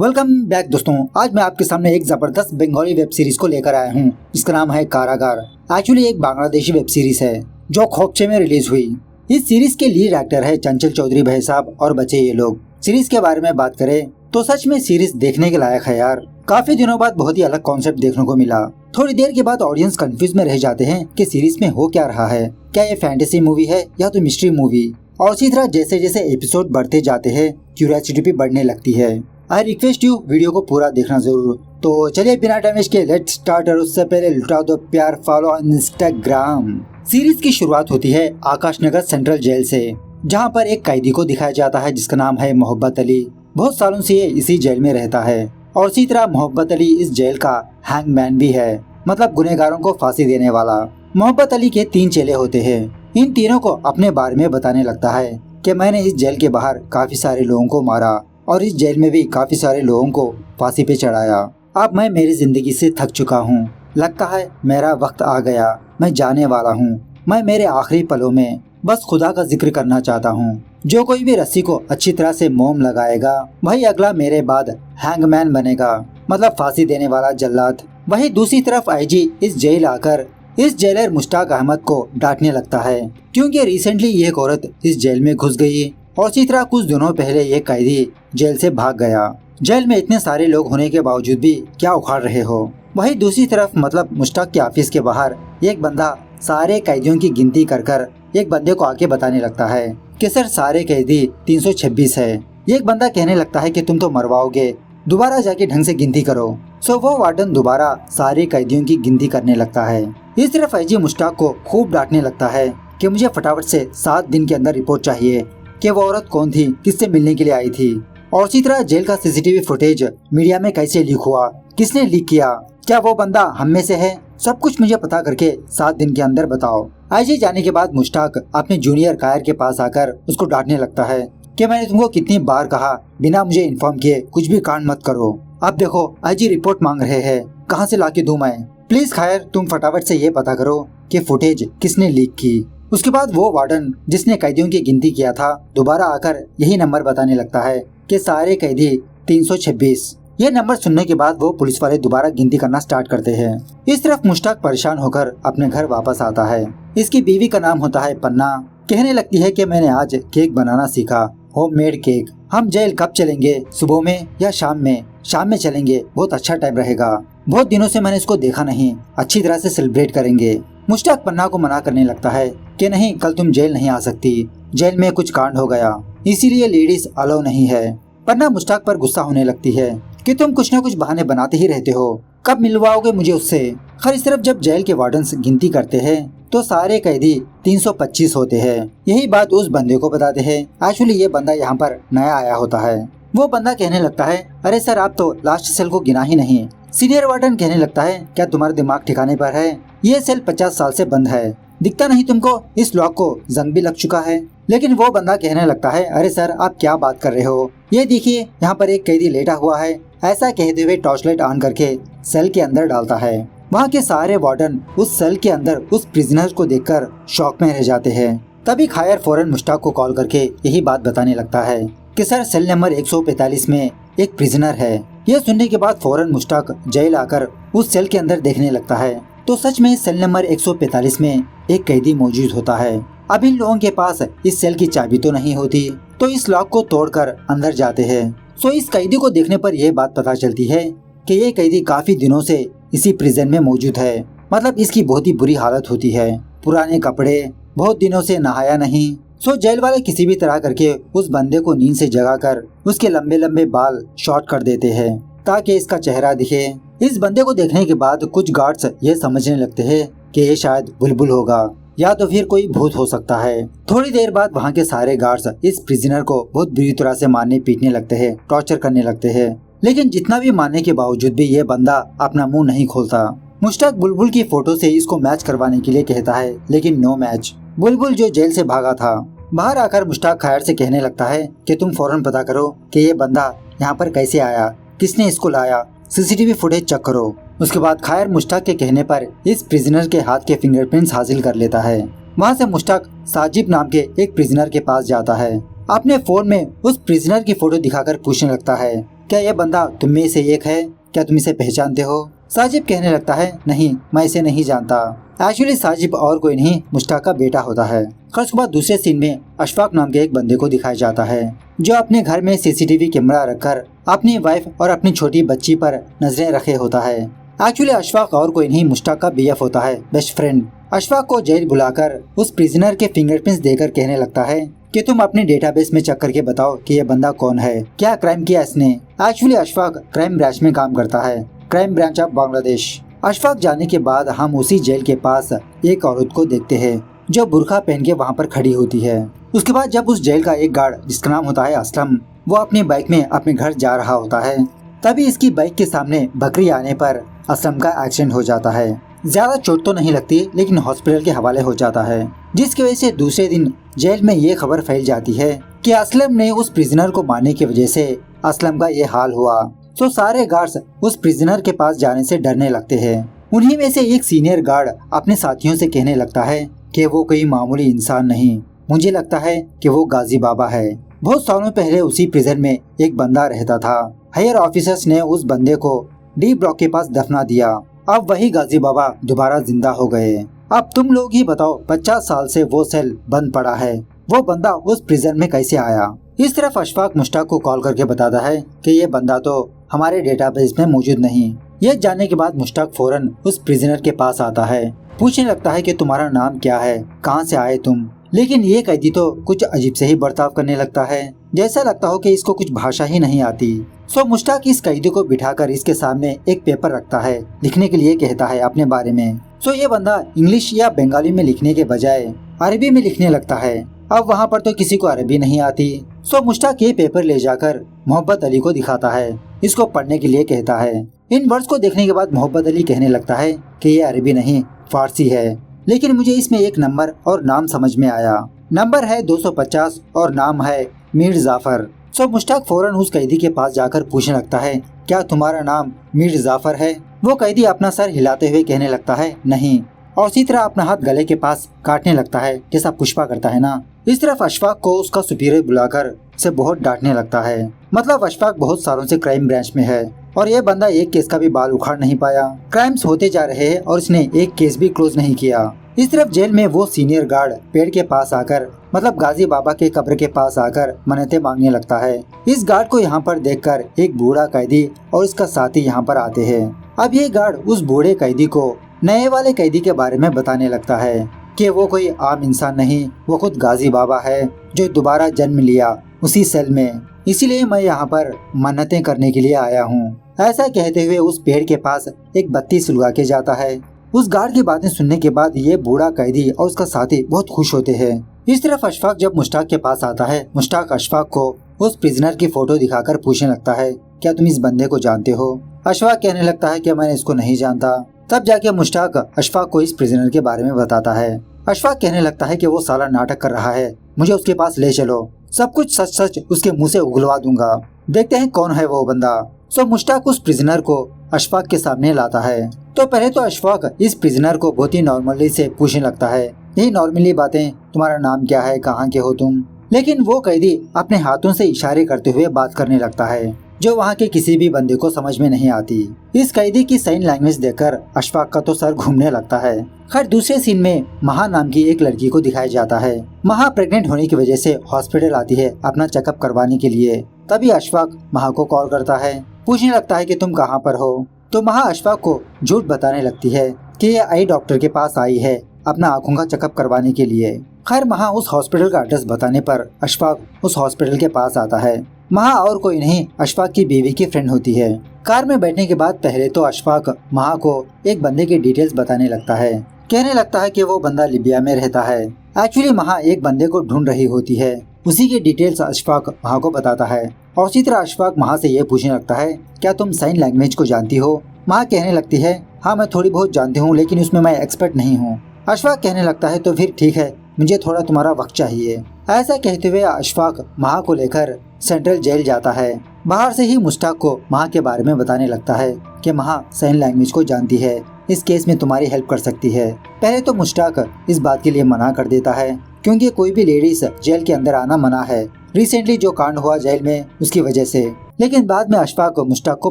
Welcome back दोस्तों। आज मैं आपके सामने एक जबरदस्त बंगाली वेब सीरीज को लेकर आया हूँ जिसका नाम है कारागार। एक्चुअली एक बांग्लादेशी वेब सीरीज है जो खोपचे में रिलीज हुई। इस सीरीज के लीड एक्टर है चंचल चौधरी भाई साहब और बचे ये लोग। सीरीज के बारे में बात करें तो सच में सीरीज देखने के लायक है यार। काफी दिनों बाद बहुत ही अलग कॉन्सेप्ट देखने को मिला। थोड़ी देर के बाद ऑडियंस कंफ्यूज में रह जाते हैं कि सीरीज में हो क्या रहा है, क्या ये फैंटेसी मूवी है या तो मिस्ट्री मूवी। और इसी तरह जैसे जैसे एपिसोड बढ़ते जाते हैं क्यूरियोसिटी भी बढ़ने लगती है। आई रिक्वेस्ट यू वीडियो को पूरा देखना जरूर। तो चलिए बिना टाइम वेस्ट के लेट्स स्टार्ट। और उससे पहले लुटा दो प्यार, फॉलो ऑन इंस्टाग्राम। सीरीज की शुरुआत होती है आकाश नगर सेंट्रल जेल से, जहां पर एक कैदी को दिखाया जाता है जिसका नाम है मोहब्बत अली। बहुत सालों से ये इसी जेल में रहता है और इसी तरह मोहब्बत अली इस जेल का हैंगमैन भी है, मतलब गुनहगारों को फांसी देने वाला। मोहब्बत अली के 3 चेले होते हैं। इन तीनों को अपने बारे में बताने लगता है कि मैंने इस जेल के बाहर काफी सारे लोगों को मारा और इस जेल में भी काफी सारे लोगों को फांसी पे चढ़ाया। अब मैं मेरी जिंदगी से थक चुका हूँ। लगता है मेरा वक्त आ गया, मैं जाने वाला हूँ। मैं मेरे आखिरी पलों में बस खुदा का जिक्र करना चाहता हूँ। जो कोई भी रस्सी को अच्छी तरह से मोम लगाएगा वही अगला मेरे बाद हैंगमैन बनेगा, मतलब फांसी देने वाला जल्लाद। वही दूसरी तरफ आईजी इस जेल आकर इस जेलर मुश्ताक अहमद को डांटने लगता है क्योंकि रिसेंटली ये एक औरत इस जेल में घुस गई और इसी तरह कुछ दिनों पहले ये कैदी जेल से भाग गया। जेल में इतने सारे लोग होने के बावजूद भी क्या उखाड़ रहे हो। वही दूसरी तरफ मतलब मुश्ताक के ऑफिस के बाहर एक बंदा सारे कैदियों की गिनती कर एक बंदे को आके बताने लगता है कि सर सारे कैदी 326 है। एक बंदा कहने लगता है कि तुम तो मरवाओगे, दोबारा जाके ढंग से गिनती करो। सो वो वार्डन दोबारा सारे कैदियों की गिनती करने लगता है। इस तरफ आईजी मुश्ताक को खूब डांटने लगता है कि मुझे फटाफट से 7 दिन के अंदर रिपोर्ट चाहिए कि वो औरत कौन थी, किससे मिलने के लिए आई थी। और इसी तरह जेल का सीसीटीवी फुटेज मीडिया में कैसे लीक हुआ, किसने लीक किया, क्या वो बंदा हम में से है, सब कुछ मुझे पता करके 7 दिन के अंदर बताओ। आईजी जाने के बाद मुश्ताक अपने जूनियर कायर के पास आकर उसको डांटने लगता है कि मैंने तुमको कितनी बार कहा बिना मुझे इन्फॉर्म किए कुछ भी कांड मत करो। अब देखो आईजी रिपोर्ट मांग रहे हैं, कहाँ से लाके दूं मैं। प्लीज खायर तुम फटाफट से ये पता करो कि फुटेज किसने लीक की। उसके बाद वो वार्डन जिसने कैदियों की गिनती किया था दोबारा आकर यही नंबर बताने लगता है कि सारे कैदी 326। ये नंबर सुनने के बाद वो पुलिस वाले दोबारा गिनती करना स्टार्ट करते हैं। इस तरफ मुश्ताक परेशान होकर अपने घर वापस आता है। इसकी बीवी का नाम होता है पन्ना। कहने लगती है कि मैंने आज केक बनाना सीखा, होममेड केक। हम जेल कब चलेंगे, सुबह में या शाम में? शाम में चलेंगे, बहुत अच्छा टाइम रहेगा। बहुत दिनों से मैंने इसको देखा नहीं, अच्छी तरह से सेलिब्रेट करेंगे। मुश्ताक पन्ना को मना करने लगता है कि नहीं, कल तुम जेल नहीं आ सकती, जेल में कुछ कांड हो गया इसीलिए लेडीज अलाउ नहीं है। पन्ना मुश्ताक पर गुस्सा होने लगती है कि तुम कुछ न कुछ बहाने बनाते ही रहते हो, कब मिलवाओगे मुझे उससे। खैर इस तरफ जब जेल के वार्डन्स गिनती करते हैं तो सारे कैदी 325 होते हैं। यही बात उस बंदे को बताते हैं। एक्चुअली ये बंदा यहाँ पर नया आया होता है। वो बंदा कहने लगता है अरे सर आप तो लास्ट सेल को गिना ही नहीं। सीनियर वार्डन कहने लगता है क्या तुम्हारा दिमाग ठिकाने पर है, ये सेल 50 साल से बंद है, दिखता नहीं तुमको इस लॉक को जंग भी लग चुका है। लेकिन वो बंदा कहने लगता है अरे सर आप क्या बात कर रहे हो, ये देखिए यहाँ पर एक कैदी लेटा हुआ है। ऐसा कहते हुए टॉर्च लाइट ऑन करके सेल के अंदर डालता है। वहाँ के सारे वार्डन उस सेल के अंदर उस प्रिजनर को देखकर शॉक में रह जाते हैं। तभी खायर फौरन मुश्ताक को कॉल करके यही बात बताने लगता है कि सर सेल नंबर 145 में एक प्रिजनर है। यह सुनने के बाद फौरन मुश्ताक जेल आकर उस सेल के अंदर देखने लगता है तो सच में सेल नंबर 145 में एक कैदी मौजूद होता है। अब इन लोगों के पास इस सेल की चाबी तो नहीं होती तो इस लॉक को तोड़कर अंदर जाते हैं। सो इस कैदी को देखने पर यह बात पता चलती है कि ये कैदी काफी दिनों से इसी प्रिजन में मौजूद है, मतलब इसकी बहुत ही बुरी हालत होती है। पुराने कपड़े, बहुत दिनों से नहाया नहीं। सो जेल वाले किसी भी तरह करके उस बंदे को नींद से जगाकर उसके लंबे लंबे बाल शॉर्ट कर देते हैं ताकि इसका चेहरा दिखे। इस बंदे को देखने के बाद कुछ गार्ड्स ये समझने लगते हैं कि ये शायद बुलबुल होगा या तो फिर कोई भूत हो सकता है। थोड़ी देर बाद वहाँ के सारे गार्ड्स इस प्रिजनर को बहुत बुरी तरह से मारने पीटने लगते हैं, टॉर्चर करने लगते हैं। लेकिन जितना भी मारने के बावजूद भी ये बंदा अपना मुंह नहीं खोलता। मुश्ताक बुलबुल की फोटो से इसको मैच करवाने के लिए कहता है लेकिन नो मैच। बुलबुल जो जेल से भागा था बाहर आकर मुश्ताक खायर से कहने लगता है कि तुम फौरन पता करो कि ये बंदा यहाँ पर कैसे आया, किसने इसको लाया, सीसीटीवी फुटेज चेक करो। उसके बाद खायर मुश्ताक के कहने पर इस प्रिजनर के हाथ के फिंगरप्रिंट्स हासिल कर लेता है। वहाँ से मुश्ताक साजिब नाम के एक प्रिजनर के पास जाता है। अपने फोन में उस प्रिजनर की फोटो दिखाकर पूछने लगता है क्या यह बंदा तुम में से एक है? क्या तुम इसे पहचानते हो? साजिब कहने लगता है, नहीं, मैं इसे नहीं जानता। एक्चुअली साजिब और कोई नहीं, मुश्ताक का बेटा होता है। खैर उसके बाद दूसरे सीन में अशफाक नाम के एक बंदे को दिखाया जाता है जो अपने घर में सीसीटीवी कैमरा रखकर अपनी वाइफ और अपनी छोटी बच्ची पर नजरें रखे होता है। एक्चुअली अशफाक और कोई नहीं, मुश्ताक का बीएफ होता है, बेस्ट फ्रेंड। अशफाक को जेल बुलाकर उस प्रिजनर के फिंगरप्रिंट्स देकर कहने लगता है कि तुम अपने डेटाबेस में चेक करके बताओ कि ये बंदा कौन है, क्या क्राइम किया इसने। एक्चुअली अशफाक क्राइम ब्रांच में काम करता है, crime branch of Bangladesh. Ashfaq जाने के बाद हम उसी जेल के पास एक औरत को देखते हैं जो बुर्का पहन के वहाँ पर खड़ी होती है। उसके बाद जब उस जेल का एक गार्ड जिसका नाम होता है असलम, वो अपनी बाइक में अपने घर जा रहा होता है, तभी इसकी बाइक के सामने बकरी आने पर असलम का एक्सीडेंट हो जाता है। ज्यादा चोट तो नहीं लगती लेकिन हॉस्पिटल के हवाले हो जाता है, जिसकी वजह से दूसरे दिन जेल में ये खबर फैल जाती है कि असलम ने उस प्रिजनर को मारने की वजह से असलम का ये हाल हुआ। तो सारे गार्ड्स उस प्रिजनर के पास जाने से डरने लगते हैं। उन्हीं में से एक सीनियर गार्ड अपने साथियों से कहने लगता है कि वो कोई मामूली इंसान नहीं, मुझे लगता है कि वो गाजी बाबा है। बहुत सालों पहले उसी प्रिजन में एक बंदा रहता था। हायर ऑफिसर्स ने उस बंदे को डी ब्लॉक के पास दफना दिया। अब वही गाजी बाबा दोबारा जिंदा हो गए। अब तुम लोग ही बताओ, 50 साल से वो सेल बंद पड़ा है, वो बंदा उस प्रिजन में कैसे आया? इस तरफ अशफाक मुश्ताक को कॉल करके बताता है कि ये बंदा तो हमारे डेटाबेस में मौजूद नहीं। ये जानने के बाद मुश्ताक फौरन उस प्रिजनर के पास आता है, पूछने लगता है कि तुम्हारा नाम क्या है, कहाँ से आए तुम? लेकिन ये कैदी तो कुछ अजीब से ही बर्ताव करने लगता है, जैसा लगता हो कि इसको कुछ भाषा ही नहीं आती। सो मुश्ताक इस कैदी को बिठाकर इसके सामने एक पेपर रखता है, लिखने के लिए कहता है अपने बारे में। सो ये बंदा इंग्लिश या बंगाली में लिखने के बजाय अरबी में लिखने लगता है। अब वहाँ पर तो किसी को अरबी नहीं आती। सो मुश्ताक ये पेपर ले जाकर मोहब्बत अली को दिखाता है, इसको पढ़ने के लिए कहता है। इन वर्ड्स को देखने के बाद मोहब्बत अली कहने लगता है कि ये अरबी नहीं फारसी है, लेकिन मुझे इसमें एक नंबर और नाम समझ में आया। नंबर है 250 और नाम है मीर जाफर। सो मुश्ताक फौरन उस कैदी के पास जाकर पूछने लगता है, क्या तुम्हारा नाम मीर जाफर है? वो कैदी अपना सर हिलाते हुए कहने लगता है, नहीं, और इसी तरह अपना हाथ गले के पास काटने लगता है जैसा पुष्पा करता है ना। इस तरफ अशफाक को उसका सुपीरियर बुलाकर उसे बहुत डांटने लगता है। मतलब अशफाक बहुत सालों से क्राइम ब्रांच में है और ये बंदा एक केस का भी बाल उखाड़ नहीं पाया। क्राइम्स होते जा रहे हैं और इसने एक केस भी क्लोज नहीं किया। इस तरफ जेल में वो सीनियर गार्ड पेड़ के पास आकर, मतलब गाजी बाबा के कब्र के पास आकर मन्नतें मांगने लगता है। इस गार्ड को यहाँ पर देखकर एक बूढ़ा कैदी और उसका साथी यहाँ पर आते हैं। अब ये गार्ड उस बूढ़े कैदी को नए वाले कैदी के बारे में बताने लगता है कि वो कोई आम इंसान नहीं, वो खुद गाजी बाबा है जो दोबारा जन्म लिया उसी सेल में, इसीलिए मैं यहाँ पर मन्नतें करने के लिए आया हूँ। ऐसा कहते हुए उस पेड़ के पास एक बत्ती सुलगा के जाता है। उस गार्ड की बातें सुनने के बाद ये बूढ़ा कैदी और उसका साथी बहुत खुश होते हैं। इस तरफ अशफाक जब मुश्ताक के पास आता है, मुश्ताक अशफाक को उस प्रिजनर की फोटो दिखाकर पूछने लगता है, क्या तुम इस बंदे को जानते हो? अशफाक कहने लगता है कि मैंने इसको नहीं जानता। तब जाके मुश्ताक अशफाक को इस प्रिजनर के बारे में बताता है। अशफाक कहने लगता है कि वो साला नाटक कर रहा है, मुझे उसके पास ले चलो, सब कुछ सच सच उसके मुंह से उगलवा दूंगा, देखते हैं कौन है वो बंदा। सो मुश्ताक उस प्रिजनर को अशफाक के सामने लाता है। तो पहले तो अशफाक इस प्रिजनर को बहुत ही नॉर्मली से पूछने लगता है, यही नॉर्मली बातें, तुम्हारा नाम क्या है, कहाँ के हो तुम? लेकिन वो कैदी अपने हाथों से इशारे करते हुए बात करने लगता है जो वहाँ के किसी भी बंदे को समझ में नहीं आती। इस कैदी की साइन लैंग्वेज देखकर अशफाक का तो सर घूमने लगता है। खैर दूसरे सीन में महा नाम की एक लड़की को दिखाया जाता है। महा प्रेग्नेंट होने की वजह से हॉस्पिटल आती है अपना चेकअप करवाने के लिए। तभी अशफाक महा को कॉल करता है, पूछने लगता है कि तुम कहाँ पर हो। तो महा अशफाक को झूठ बताने लगती है कि ये आई डॉक्टर के पास आई है अपना आँखों का चेकअप करवाने के लिए। खैर महा उस हॉस्पिटल का एड्रेस बताने पर अशफाक उस हॉस्पिटल के पास आता है। महा और कोई नहीं, अशफाक की बीवी की फ्रेंड होती है। कार में बैठने के बाद पहले तो अशफाक महा को एक बंदे की डिटेल्स बताने लगता है। कहने लगता है कि वो बंदा लिबिया में रहता है। एक्चुअली महा एक बंदे को ढूंढ रही होती है, उसी की डिटेल्स अशफाक महा को बताता है। और इसी तरह अशफाक महा से ये पूछने लगता है, क्या तुम साइन लैंग्वेज को जानती हो? महा कहने लगती है, हाँ मैं थोड़ी बहुत जानती हूँ लेकिन उसमें मैं एक्सपर्ट नहीं हूँ। अशफाक कहने लगता है, तो फिर ठीक है, मुझे थोड़ा तुम्हारा वक्त चाहिए। ऐसा कहते हुए अशफाक महा को लेकर सेंट्रल जेल जाता है। बाहर से ही मुश्ताक को महा के बारे में बताने लगता है कि महा साइन लैंग्वेज को जानती है, इस केस में तुम्हारी हेल्प कर सकती है। पहले तो मुश्ताक इस बात के लिए मना कर देता है क्योंकि कोई भी लेडीज जेल के अंदर आना मना है, रिसेंटली जो कांड हुआ जेल में उसकी वजह से। लेकिन बाद में अशफाक मुश्ताक को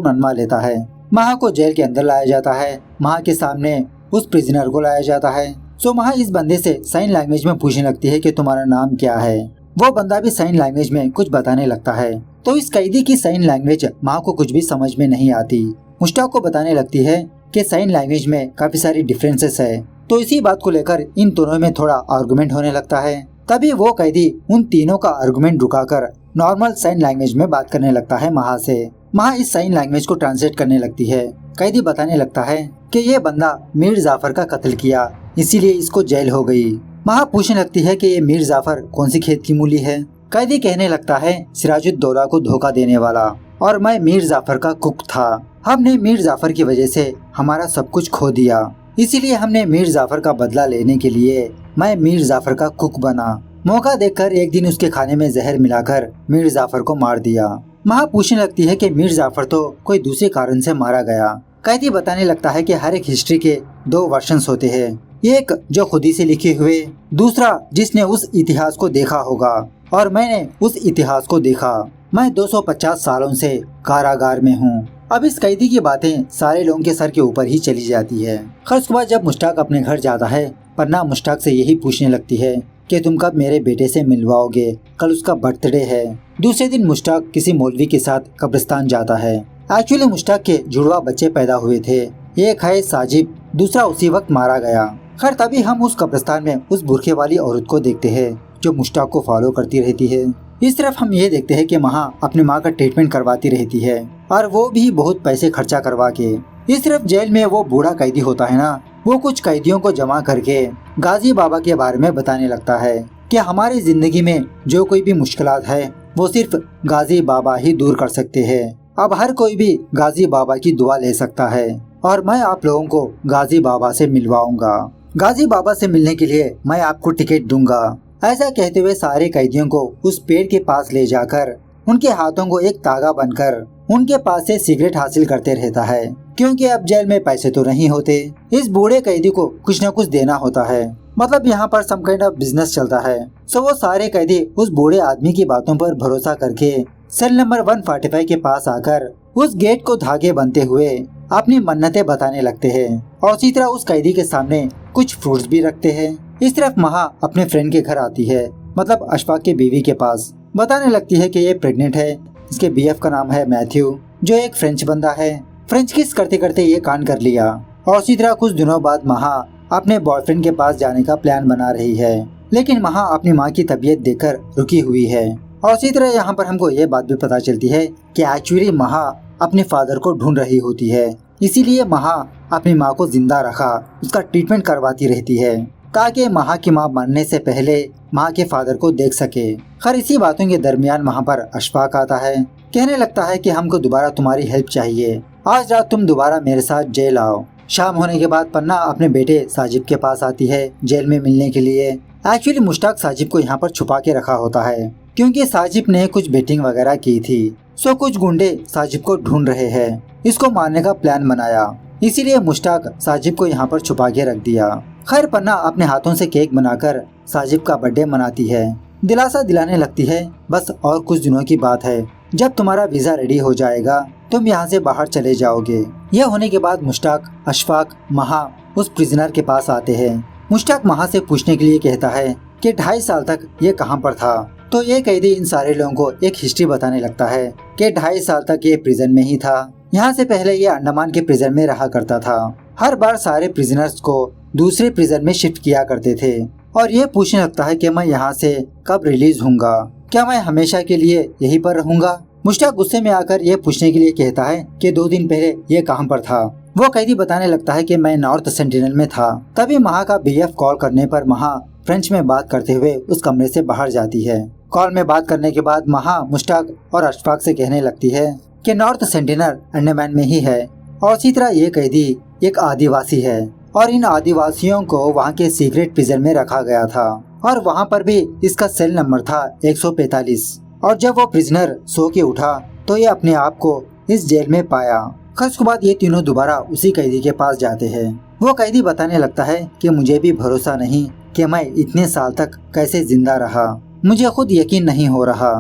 मनवा लेता है। महा को जेल के अंदर लाया जाता है। महा के सामने उस प्रिजनर को लाया जाता है। सो महा इस बंदे से साइन लैंग्वेज में पूछने लगती है कि तुम्हारा नाम क्या है। वो बंदा भी साइन लैंग्वेज में कुछ बताने लगता है। तो इस कैदी की साइन लैंग्वेज महा को कुछ भी समझ में नहीं आती। मुश्ताक को बताने लगती है कि साइन लैंग्वेज में काफी सारी डिफरेंसेस है। तो इसी बात को लेकर इन दोनों में थोड़ा आर्गुमेंट होने लगता है। तभी वो कैदी उन तीनों का आर्गुमेंट रुकाकर नॉर्मल साइन लैंग्वेज में बात करने लगता है महा से। महा इस साइन लैंग्वेज को ट्रांसलेट करने लगती है। कैदी बताने लगता है कि ये बंदा मीर जाफर का कत्ल किया, इसीलिए इसको जेल हो गई। महा पूछने लगती है कि ये मीर जाफर कौन सी खेत की मूली है। कैदी कहने लगता है सिराजुद्दौला को धोखा देने वाला, और मैं मीर जाफर का कुक था। हमने मीर जाफर की वजह से हमारा सब कुछ खो दिया, इसीलिए हमने मीर जाफर का बदला लेने के लिए मैं मीर जाफर का कुक बना। मौका देखकर एक दिन उसके खाने में जहर मिलाकर मीर जाफर को मार दिया। महा पूछने लगती है कि मीर जाफर तो कोई दूसरे कारण से मारा गया। कैदी बताने लगता है कि हर एक हिस्ट्री के 2 वर्जन्स होते हैं, एक जो खुदी से लिखे हुए, दूसरा जिसने उस इतिहास को देखा होगा, और मैंने उस इतिहास को देखा। मैं 250 सालों से कारागार में हूँ। अब इस कैदी की बातें सारे लोगों के सर के ऊपर ही चली जाती है। खैर उसके बाद जब मुश्ताक अपने घर जाता है, पन्ना मुश्ताक से यही पूछने लगती है कि तुम कब मेरे बेटे से मिलवाओगे, कल उसका बर्थडे है। दूसरे दिन मुश्ताक किसी मौलवी के साथ कब्रिस्तान जाता है। एक्चुअली मुश्ताक के जुड़वा बच्चे पैदा हुए थे, एक है साजिब, दूसरा उसी वक्त मारा गया। खैर तभी हम उस कब्रिस्तान में उस बुरखे वाली औरत को देखते हैं जो मुश्ताक को फॉलो करती रहती है। इस तरफ हम ये देखते हैं कि महा अपनी माँ का ट्रीटमेंट करवाती रहती है, और वो भी बहुत पैसे खर्चा करवा के। इस तरफ जेल में वो बूढ़ा कैदी होता है ना, वो कुछ कैदियों को जमा करके गाजी बाबा के बारे में बताने लगता है कि हमारी जिंदगी में जो कोई भी मुश्किलात है वो सिर्फ गाजी बाबा ही दूर कर सकते हैं। अब हर कोई भी गाजी बाबा की दुआ ले सकता है, और मैं आप लोगों को गाजी बाबा से मिलवाऊंगा। गाजी बाबा से मिलने के लिए मैं आपको टिकट दूंगा। ऐसा कहते हुए सारे कैदियों को उस पेड़ के पास ले जाकर उनके हाथों को एक तागा बनकर उनके पास से सिगरेट हासिल करते रहता है, क्योंकि अब जेल में पैसे तो नहीं होते। इस बूढ़े कैदी को कुछ न कुछ देना होता है, मतलब यहाँ पर सम काइंड ऑफ बिजनेस चलता है। सो वो सारे कैदी उस बूढ़े आदमी की बातों पर भरोसा करके सेल नंबर 145 के पास आकर उस गेट को धागे बनते हुए अपनी मन्नतें बताने लगते हैं, और इसी तरह उस कैदी के सामने कुछ फ्रूट्स भी रखते हैं। इस तरफ महा अपने फ्रेंड के घर आती है, मतलब अशफाक की बीवी के पास। बताने लगती है कि ये प्रेग्नेंट है। इसके बीएफ का नाम है मैथ्यू, जो एक फ्रेंच बंदा है। फ्रेंच किस करते करते ये कांड कर लिया, और इसी तरह कुछ दिनों बाद महा अपने बॉयफ्रेंड के पास जाने का प्लान बना रही है, लेकिन महा अपनी माँ की तबीयत देखकर रुकी हुई है। और इसी तरह यहाँ पर हमको ये बात भी पता चलती है कि एक्चुअली महा अपने फादर को ढूंढ रही होती है, इसीलिए महा अपनी माँ को जिंदा रखा उसका ट्रीटमेंट करवाती रहती है, ताकि महा की माँ मरने से पहले माँ के फादर को देख सके। खैर इसी बातों के दरमियान वहाँ पर अशफाक आता है, कहने लगता है कि हमको दोबारा तुम्हारी हेल्प चाहिए, आज रात तुम दोबारा मेरे साथ जेल आओ। शाम होने के बाद पन्ना अपने बेटे साजिब के पास आती है जेल में मिलने के लिए। एक्चुअली मुश्ताक साजिब को यहाँ पर छुपा के रखा होता है, क्योंकि साजिब ने कुछ बेटिंग वगैरह की थी। सो कुछ गुंडे साजिब को ढूंढ रहे हैं, इसको मारने का प्लान बनाया, इसीलिए मुश्ताक साजिब को यहाँ पर छुपा के रख दिया। खैर पन्ना अपने हाथों से केक बनाकर साजिब का बर्थडे मनाती है, दिलासा दिलाने लगती है बस और कुछ दिनों की बात है, जब तुम्हारा वीजा रेडी हो जाएगा तुम यहाँ से बाहर चले जाओगे। यह होने के बाद मुश्ताक, अशफाक, महा उस प्रिजनर के पास आते हैं। मुश्ताक महा से पूछने के लिए कहता है कि 2.5 साल तक ये कहाँ पर था। तो ये कैदी इन सारे लोगों को एक हिस्ट्री बताने लगता है कि 2.5 साल तक ये प्रिजन में ही था। यहाँ से पहले ये अंडमान के प्रिजन में रहा करता था। हर बार सारे प्रिजनर्स को दूसरे प्रिजन में शिफ्ट किया करते थे, और ये पूछने लगता है कि मैं यहाँ से कब रिलीज होऊंगा, क्या मैं हमेशा के लिए यहीं पर रहूंगा। मुश्ताक गुस्से में आकर ये पूछने के लिए कहता है कि 2 दिन पहले ये कहाँ पर था। वो कैदी बताने लगता है कि मैं नॉर्थ सेंटिनल में था। तभी महा का बीएफ कॉल करने पर महा फ्रेंच में बात करते हुए उस कमरे से बाहर जाती है। कॉल में बात करने के बाद महा मुश्ताक और अशफाक से कहने लगती है कि नॉर्थ सेंटिनल अंडमान में ही है, और इसी तरह ये कैदी एक आदिवासी है, और इन आदिवासियों को वहाँ के सीक्रेट प्रिजन में रखा गया था, और वहाँ पर भी इसका सेल नंबर था 145। और जब वो प्रिजनर सो के उठा तो ये अपने आप को इस जेल में पाया। उसके बाद ये तीनों दोबारा उसी कैदी के पास जाते हैं। वो कैदी बताने लगता है कि मुझे भी भरोसा नहीं कि मैं इतने साल तक कैसे जिंदा रहा, मुझे खुद यकीन नहीं हो रहा।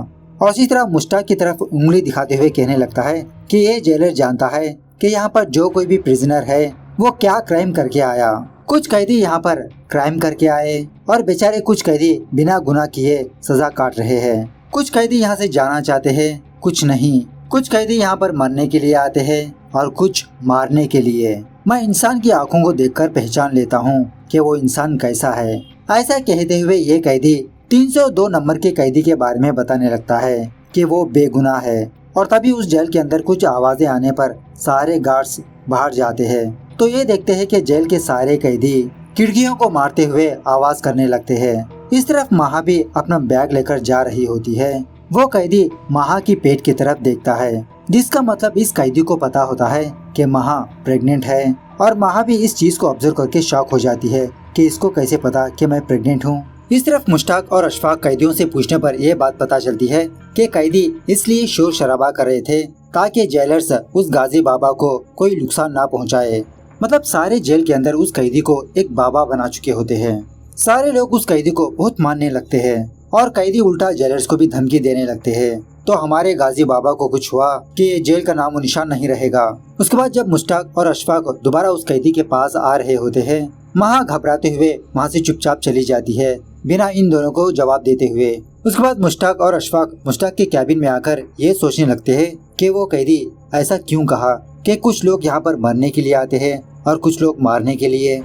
और इसी तरह मुश्ताक की तरफ उंगली दिखाते हुए कहने लगता है कि ये जेलर जानता है कि यहाँ पर जो कोई भी प्रिजनर है वो क्या क्राइम करके आया। कुछ कैदी यहाँ पर क्राइम करके आए और बेचारे कुछ कैदी बिना गुनाह किए सजा काट रहे हैं। कुछ कैदी यहाँ से जाना चाहते हैं, कुछ नहीं। कुछ कैदी यहाँ पर मरने के लिए आते हैं और कुछ मारने के लिए। मैं इंसान की आंखों को देखकर पहचान लेता हूँ कि वो इंसान कैसा है। ऐसा कहते हुए ये कैदी 302 नंबर के कैदी के बारे में बताने लगता है कि वो बेगुनाह है। और तभी उस जेल के अंदर कुछ आवाजें आने पर सारे गार्ड्स बाहर जाते हैं तो ये देखते हैं कि जेल के सारे कैदी खिड़कियों को मारते हुए आवाज करने लगते हैं। इस तरफ महा भी अपना बैग लेकर जा रही होती है। वो कैदी महा की पेट की तरफ देखता है, जिसका मतलब इस कैदी को पता होता है कि महा प्रेग्नेंट है। और महा भी इस चीज को ऑब्जर्व करके शॉक हो जाती है कि इसको कैसे पता कि मैं प्रेग्नेंट हूँ। इस तरफ मुश्ताक और अशफाक कैदियों से पूछने पर यह बात पता चलती है कि कैदी इसलिए शोर शराबा कर रहे थे ताकि जेलर्स उस गाजी बाबा को कोई नुकसान ना पहुंचाए। मतलब सारे जेल के अंदर उस कैदी को एक बाबा बना चुके होते हैं। सारे लोग उस कैदी को बहुत मानने लगते हैं और कैदी उल्टा जेलर्स को भी धमकी देने लगते हैं तो हमारे गाजी बाबा को कुछ हुआ कि ये जेल का नामो निशान नहीं रहेगा। उसके बाद जब मुश्ताक और अशफाक दोबारा उस कैदी के पास आ रहे होते हैं, महा घबराते हुए वहाँ से चुपचाप चली जाती है बिना इन दोनों को जवाब देते हुए। उसके बाद मुश्ताक और अशफाक मुश्ताक के कैबिन में आकर ये सोचने लगते हैं कि वो कैदी ऐसा क्यों कहा कि कुछ लोग यहाँ पर मरने के लिए आते हैं और कुछ लोग मारने के लिए।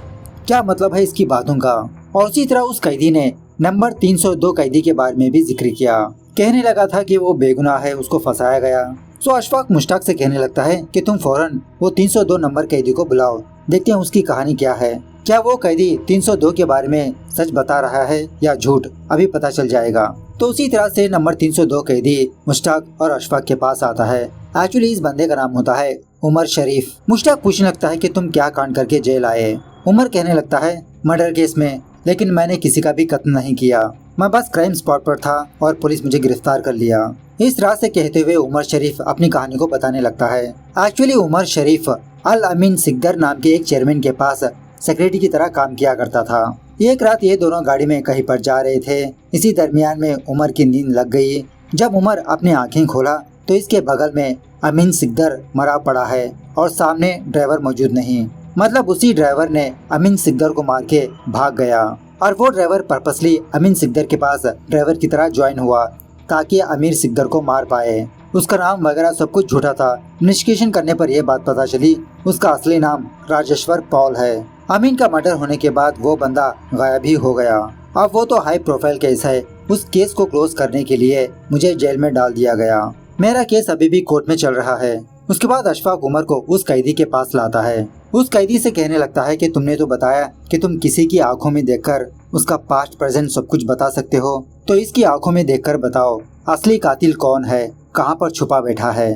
क्या मतलब है इसकी बातों का। और उसी तरह उस कैदी ने नंबर 302 कैदी के बारे में भी जिक्र किया। कहने लगा था कि वो बेगुनाह है, उसको फंसाया गया। तो अशफाक मुश्ताक से कहने लगता है कि तुम फौरन वो 302 नंबर कैदी को बुलाओ, देखते हैं उसकी कहानी क्या है। क्या वो कैदी 302 के बारे में सच बता रहा है या झूठ, अभी पता चल जाएगा। तो उसी तरह से नंबर 302 कैदी मुश्ताक और अशफाक के पास आता है। एक्चुअली इस बंदे का नाम होता है उमर शरीफ। मुश्ताक पूछने लगता है कि तुम क्या कांड करके जेल आए। उमर कहने लगता है मर्डर केस में, लेकिन मैंने किसी का भी कत्ल नहीं किया, मैं बस क्राइम स्पॉट पर था और पुलिस मुझे गिरफ्तार कर लिया। इस तरह से कहते हुए उमर शरीफ अपनी कहानी को बताने लगता है। एक्चुअली उमर शरीफ अल अमीन सिकदर नाम के एक चेयरमैन के पास सेक्रेटरी की तरह काम किया करता था। एक रात ये दोनों गाड़ी में कहीं पर जा रहे थे। इसी दरमियान में उमर की नींद लग गई। जब उमर अपनी आंखें खोला तो इसके बगल में अमीन सिकदर मरा पड़ा है और सामने ड्राइवर मौजूद नहीं। मतलब उसी ड्राइवर ने अमीन सिकदर को मार के भाग गया और वो ड्राइवर पर्पसली अमीन सिकदर के पास ड्राइवर की तरह ज्वाइन हुआ ताकि अमीर सिकदर को मार पाए। उसका नाम वगैरह सब कुछ झूठा था। इन्वेस्टिगेशन करने पर यह बात पता चली उसका असली नाम राजेश्वर पॉल है। अमीन का मर्डर होने के बाद वो बंदा गायब ही हो गया। अब वो तो हाई प्रोफाइल केस है, उस केस को क्लोज करने के लिए मुझे जेल में डाल दिया गया। मेरा केस अभी भी कोर्ट में चल रहा है। उसके बाद अशफाक उमर को उस कैदी के पास लाता है। उस कैदी से कहने लगता है कि तुमने तो बताया कि तुम किसी की आंखों में देखकर उसका पास्ट प्रेजेंट सब कुछ बता सकते हो, तो इसकी आंखों में देखकर बताओ असली कातिल कौन है, कहाँ पर छुपा बैठा है।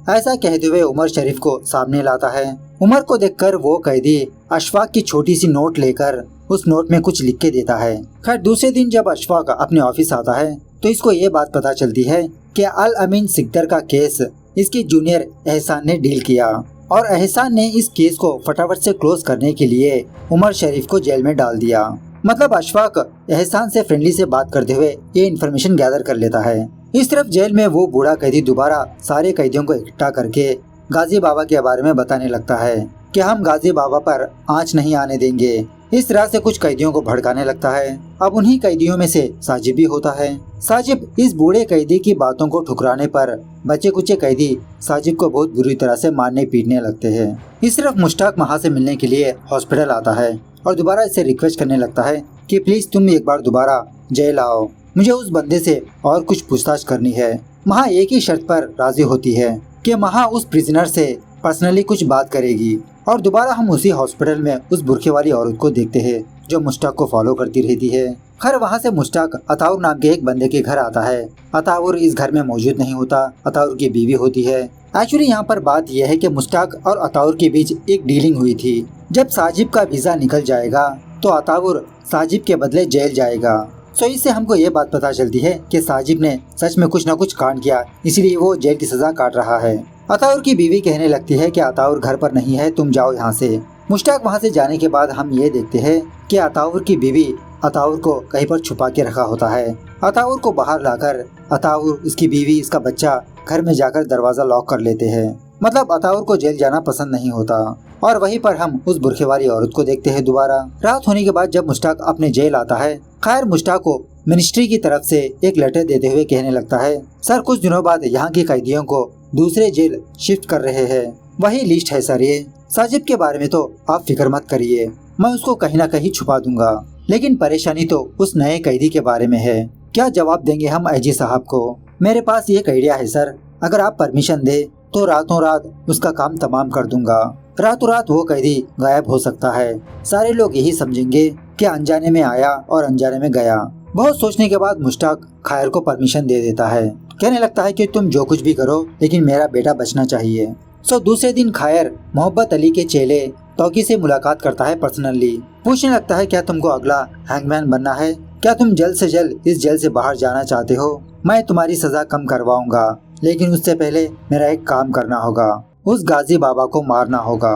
ऐसा कहते हुए उमर शरीफ को सामने लाता है। उमर को देखकर वो कैदी अशफाक की छोटी सी नोट लेकर उस नोट में कुछ लिख के देता है। खैर दूसरे दिन जब अशफाक अपने ऑफिस आता है तो इसको ये बात पता चलती है कि अल अमीन सिकदर का केस इसके जूनियर एहसान ने डील किया और एहसान ने इस केस को फटाफट से क्लोज करने के लिए उमर शरीफ को जेल में डाल दिया। मतलब अशफाक एहसान से फ्रेंडली से बात करते हुए ये इन्फॉर्मेशन गैदर कर लेता है। इस तरफ जेल में वो बूढ़ा कैदी दोबारा सारे कैदियों को इकट्ठा करके गाजी बाबा के बारे में बताने लगता है कि हम गाजी बाबा पर आंच नहीं आने देंगे। इस तरह से कुछ कैदियों को भड़काने लगता है। अब उन्हीं कैदियों में से साजिब भी होता है। साजिब इस बूढ़े कैदी की बातों को ठुकराने पर बच्चे कुचे कैदी साजिब को बहुत बुरी तरह से मारने पीटने लगते हैं। इस तरफ मुश्ताक महा से मिलने के लिए हॉस्पिटल आता है और दोबारा इसे रिक्वेस्ट करने लगता है कि प्लीज तुम एक बार दोबारा जेल आओ, मुझे उस बंदे से और कुछ पूछताछ करनी है। महा एक ही शर्त पर राजी होती है कि महा उस प्रिजनर से पर्सनली कुछ बात करेगी। और दोबारा हम उसी हॉस्पिटल में उस बुरखे वाली औरत को देखते हैं जो मुश्ताक को फॉलो करती रहती है। खैर वहाँ से मुश्ताक अताउर नाम के एक बंदे के घर आता है। अताउर इस घर में मौजूद नहीं होता, अताउर की बीवी होती है। एक्चुअली यहाँ पर बात यह है कि मुश्ताक और अताउर के बीच एक डीलिंग हुई थी। जब साजिब का वीजा निकल जाएगा तो अताउर साजिब के बदले जेल जाएगा। तो इससे हमको ये बात पता चलती है कि साजिब ने सच में कुछ न कुछ कांड किया, इसलिए वो जेल की सजा काट रहा है। अताउर की बीवी कहने लगती है कि अताउर घर पर नहीं है, तुम जाओ यहाँ से। मुश्ताक वहाँ से जाने के बाद हम ये देखते हैं कि अताउर की बीवी अताउर को कहीं पर छुपा के रखा होता है। अताउर को बाहर लाकर अताउर, इसकी बीवी, इसका बच्चा घर में जाकर दरवाजा लॉक कर लेते हैं। मतलब अताउर को जेल जाना पसंद नहीं होता। और वहीं पर हम उस बुरखे वाली औरत को देखते हैं दोबारा। रात होने के बाद जब मुश्ताक अपने जेल आता है, खैर मुश्ताक को मिनिस्ट्री की तरफ से एक लेटर देते हुए कहने लगता है, सर कुछ दिनों बाद यहाँ के कैदियों को दूसरे जेल शिफ्ट कर रहे हैं। वही लिस्ट है सर ये। साजिद के बारे में तो आप फिक्र मत करिए, मैं उसको कहीं ना कहीं छुपा दूंगा। लेकिन परेशानी तो उस नए कैदी के बारे में है। क्या जवाब देंगे हम आईजी साहब को? मेरे पास एक आइडिया है सर, अगर आप परमिशन दे तो रातों रात उसका काम तमाम कर दूंगा। रातों रात वो कैदी गायब हो सकता है। सारे लोग यही समझेंगे कि अनजाने में आया और अनजाने में गया। बहुत सोचने के बाद मुश्ताक खायर को परमिशन दे देता है। कहने लगता है कि तुम जो कुछ भी करो लेकिन मेरा बेटा बचना चाहिए। दूसरे दिन खायर मोहब्बत अली के चेले तौकी से मुलाकात करता है पर्सनली। पूछने लगता है, क्या तुमको अगला हैंगमैन बनना है? क्या तुम जल्द से जल्द इस जेल से बाहर जाना चाहते हो? मैं तुम्हारी सजा कम करवाऊंगा, लेकिन उससे पहले मेरा एक काम करना होगा, उस गाजी बाबा को मारना होगा।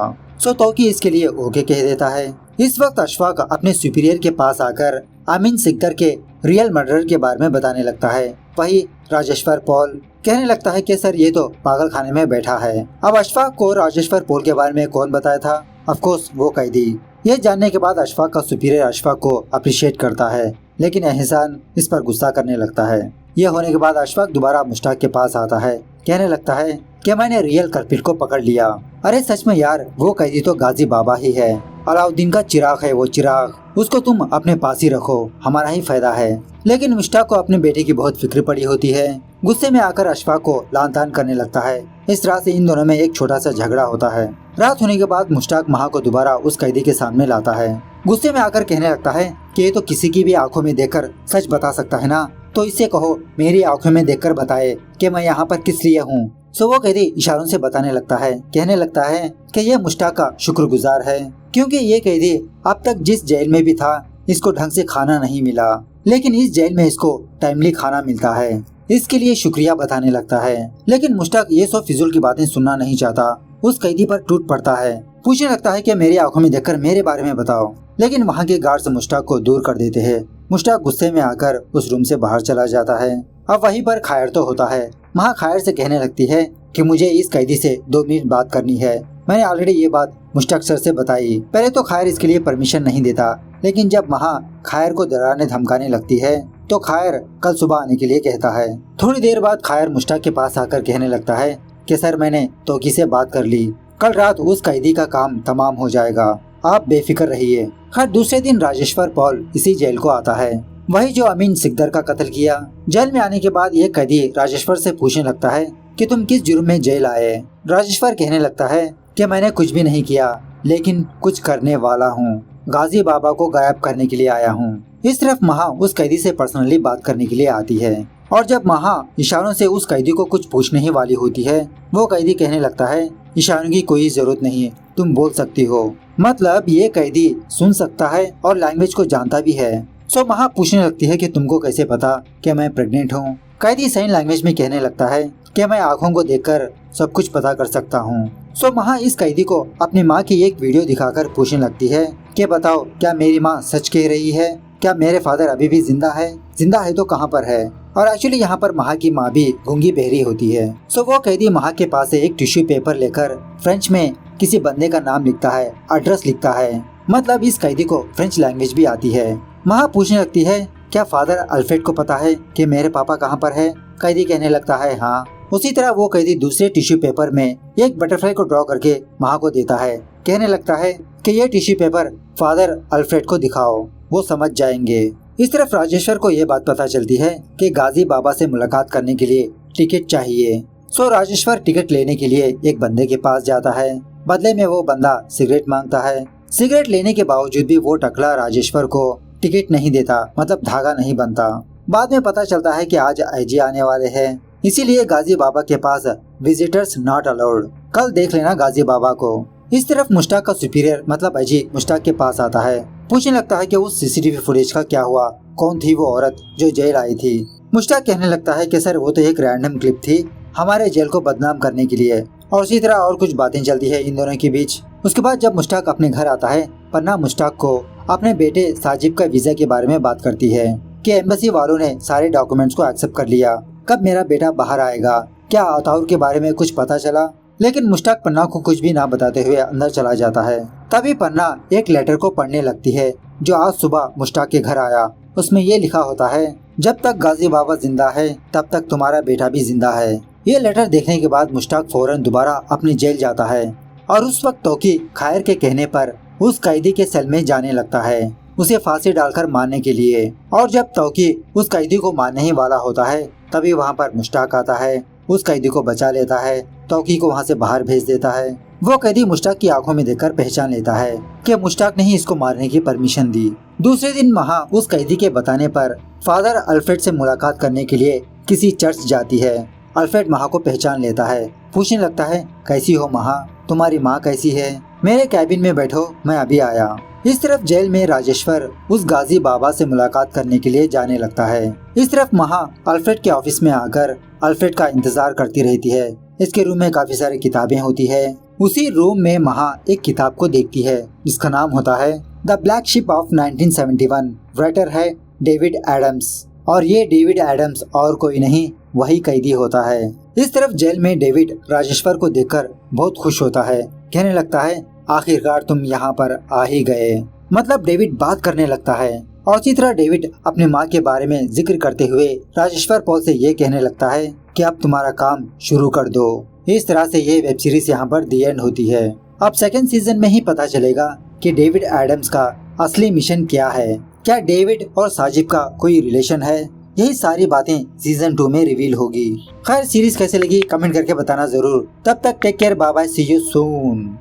तौकी इसके लिए ओके कह देता है। इस वक्त अशफाक अपने सुपीरियर के पास आकर अमीन सिकदर के रियल मर्डर के बारे में बताने लगता है। वही राजेश्वर पॉल कहने लगता है कि सर ये तो पागल खाने में बैठा है। अब अशफाक को राजेश्वर पॉल के बारे में कौन बताया था? ऑफ कोर्स वो कैदी। ये जानने के बाद अशफाक का सुपीरियर अशफाक को अप्रिशिएट करता है, लेकिन एहसान इस पर गुस्सा करने लगता है। यह होने के बाद अशफाक दोबारा मुश्ताक के पास आता है। कहने लगता है कि मैंने रियल कल्प्रिट को पकड़ लिया। अरे सच में यार, वो कैदी तो गाजी बाबा ही है। अलाउद्दीन का चिराग है वो चिराग, उसको तुम अपने पास ही रखो, हमारा ही फायदा है। लेकिन मुश्ताक को अपने बेटे की बहुत फिक्र पड़ी होती है। गुस्से में आकर अशफाक को लान तान करने लगता है। इस तरह से इन दोनों में एक छोटा सा झगड़ा होता है। रात होने के बाद मुश्ताक महा को दोबारा उस कैदी के सामने लाता है। गुस्से में आकर कहने लगता है कि ये तो किसी की भी आंखों में देखकर सच बता सकता है ना, तो इससे कहो मेरी आंखों में देखकर बताए कि मैं यहाँ पर किस लिए हूँ। वो कैदी इशारों से बताने लगता है। कहने लगता है कि यह मुश्ताक का शुक्रगुजार है, क्योंकि ये कैदी अब तक जिस जेल में भी था इसको ढंग से खाना नहीं मिला, लेकिन इस जेल में इसको टाइमली खाना मिलता है। इसके लिए शुक्रिया बताने लगता है। लेकिन मुश्ताक ये सब फिजूल की बातें सुनना नहीं चाहता। उस कैदी पर टूट पड़ता है। पूछने लगता है कि मेरी आंखों में देखकर मेरे बारे में बताओ। लेकिन वहाँ के गार्ड्स मुश्ताक को दूर कर देते हैं। मुश्ताक गुस्से में आकर उस रूम से बाहर चला जाता है। अब वहीं पर खायर तो होता है। महा खायर से कहने लगती है कि मुझे इस कैदी से 2 मिनट बात करनी है। मैंने ऑलरेडी ये बात मुश्ताक सर से बताई। पहले तो खायर इसके लिए परमिशन नहीं देता, लेकिन जब महा खायर को डराने धमकाने लगती है तो खायर कल सुबह आने के लिए कहता है। थोड़ी देर बाद खायर मुश्ताक के पास आकर कहने लगता है कि सर मैंने तौकी से बात कर ली, कल रात उस कैदी का काम तमाम हो जाएगा, आप बेफिक्र रहिए। खैर दूसरे दिन राजेश्वर पॉल इसी जेल को आता है, वही जो अमीन सिकदर का कत्ल किया। जेल में आने के बाद ये कैदी राजेश्वर से पूछने लगता है कि तुम किस जुर्म में जेल आए? राजेश्वर कहने लगता है कि मैंने कुछ भी नहीं किया, लेकिन कुछ करने वाला हूँ। गाजी बाबा को गायब करने के लिए आया हूँ। इस तरफ महा उस कैदी से पर्सनली बात करने के लिए आती है, और जब महा इशारों से उस कैदी को कुछ पूछने ही वाली होती है, वो कैदी कहने लगता है इशारों की कोई जरूरत नहीं है, तुम बोल सकती हो। मतलब ये कैदी सुन सकता है और लैंग्वेज को जानता भी है। महा पूछने लगती है कि तुमको कैसे पता कि मैं प्रेग्नेंट हूँ? कैदी साइन लैंग्वेज में कहने लगता है कि मैं आँखों को देखकर सब कुछ पता कर सकता हूँ। महा इस कैदी को अपनी माँ की एक वीडियो दिखाकर पूछने लगती है कि बताओ क्या मेरी माँ सच कह रही है? क्या मेरे फादर अभी भी जिंदा है? जिंदा है तो कहाँ पर है? और एक्चुअली यहाँ पर महा की माँ भी गूंगी बहरी होती है। वो कैदी महा के पास से एक टिश्यू पेपर लेकर फ्रेंच में किसी बंदे का नाम लिखता है, एड्रेस लिखता है। मतलब इस कैदी को फ्रेंच लैंग्वेज भी आती है। महा पूछने लगती है क्या फादर अल्फ्रेड को पता है कि मेरे पापा कहाँ पर है? कैदी कहने लगता है हाँ। उसी तरह वो कैदी दूसरे टिश्यू पेपर में एक बटरफ्लाई को ड्रॉ करके महा को देता है। कहने लगता है कि ये टिश्यू पेपर फादर अल्फ्रेड को दिखाओ, वो समझ जाएंगे। इस तरफ राजेश्वर को ये बात पता चलती है कि गाजी बाबा से मुलाकात करने के लिए टिकट चाहिए। राजेश्वर टिकट लेने के लिए एक बंदे के पास जाता है। बदले में वो बंदा सिगरेट मांगता है। सिगरेट लेने के बावजूद भी वो टकला राजेश्वर को टिकट नहीं देता, मतलब धागा नहीं बनता। बाद में पता चलता है कि आज आईजी आने वाले हैं, इसीलिए गाजी बाबा के पास विजिटर्स नॉट अलाउड, कल देख लेना गाजी बाबा को। इस तरफ मुश्ताक का सुपीरियर मतलब आईजी मुश्ताक के पास आता है। पूछने लगता है कि उस सीसीटीवी फुटेज का क्या हुआ, कौन थी वो औरत जो जेल आई थी? मुश्ताक कहने लगता है कि सर वो तो एक रैंडम क्लिप थी हमारे जेल को बदनाम करने के लिए, और उसी तरह और कुछ बातें चलती है इन दोनों के बीच। उसके बाद जब मुश्ताक अपने घर आता है, पन्ना मुश्ताक को अपने बेटे साजिब का वीजा के बारे में बात करती है कि एम्बेसी वालों ने सारे डॉक्यूमेंट्स को एक्सेप्ट कर लिया, कब मेरा बेटा बाहर आएगा, क्या अताउर के बारे में कुछ पता चला। लेकिन मुश्ताक पन्ना को कुछ भी ना बताते हुए अंदर चला जाता है। तभी पन्ना एक लेटर को पढ़ने लगती है जो आज सुबह मुश्ताक के घर आया। उसमें ये लिखा होता है, जब तक गाजी बाबा जिंदा है तब तक तुम्हारा बेटा भी जिंदा है। ये लेटर देखने के बाद मुश्ताक फौरन दोबारा अपनी जेल जाता है और उस वक्त तौकी खैर के कहने पर उस कैदी के सेल में जाने लगता है उसे फांसी डालकर मारने के लिए। और जब तौकी उस कैदी को मारने ही वाला होता है तभी वहाँ पर मुश्ताक आता है, उस कैदी को बचा लेता है, तौकी को वहाँ से बाहर भेज देता है। वो कैदी मुश्ताक की आंखों में देखकर पहचान लेता है कि मुश्ताक ने ही इसको मारने की परमिशन दी। दूसरे दिन महा उस कैदी के बताने पर फादर अल्फ्रेड से मुलाकात करने के लिए किसी चर्च जाती है। अल्फ्रेड महा को पहचान लेता है, पूछने लगता है, कैसी हो महा, तुम्हारी माँ कैसी है, मेरे कैबिन में बैठो, मैं अभी आया। इस तरफ जेल में राजेश्वर उस गाजी बाबा से मुलाकात करने के लिए जाने लगता है। इस तरफ महा अल्फ्रेड के ऑफिस में आकर अल्फ्रेड का इंतजार करती रहती है। इसके रूम में काफी सारी किताबें होती है। उसी रूम में महा एक किताब को देखती है जिसका नाम होता है the black ship of 1971। Writer है डेविड एडम्स और ये डेविड एडम्स और कोई नहीं वही कैदी होता है। इस तरफ जेल में डेविड राजेश्वर को देखकर बहुत खुश होता है, कहने लगता है, आखिरकार तुम यहाँ पर आ ही गए। मतलब डेविड बात करने लगता है और इसी तरह डेविड अपने माँ के बारे में जिक्र करते हुए राजेश्वर पॉल से ये कहने लगता है कि अब तुम्हारा काम शुरू कर दो। इस तरह से ये वेब सीरीज यहाँ पर दी एंड होती है। अब सेकंड सीजन में ही पता चलेगा कि डेविड एडम्स का असली मिशन क्या है, क्या डेविड और साजिब का कोई रिलेशन है। यही सारी बातें सीजन 2 में रिवील होगी। खैर सीरीज कैसे लगी कमेंट करके बताना जरूर। तब तक take care, bye bye, see you soon.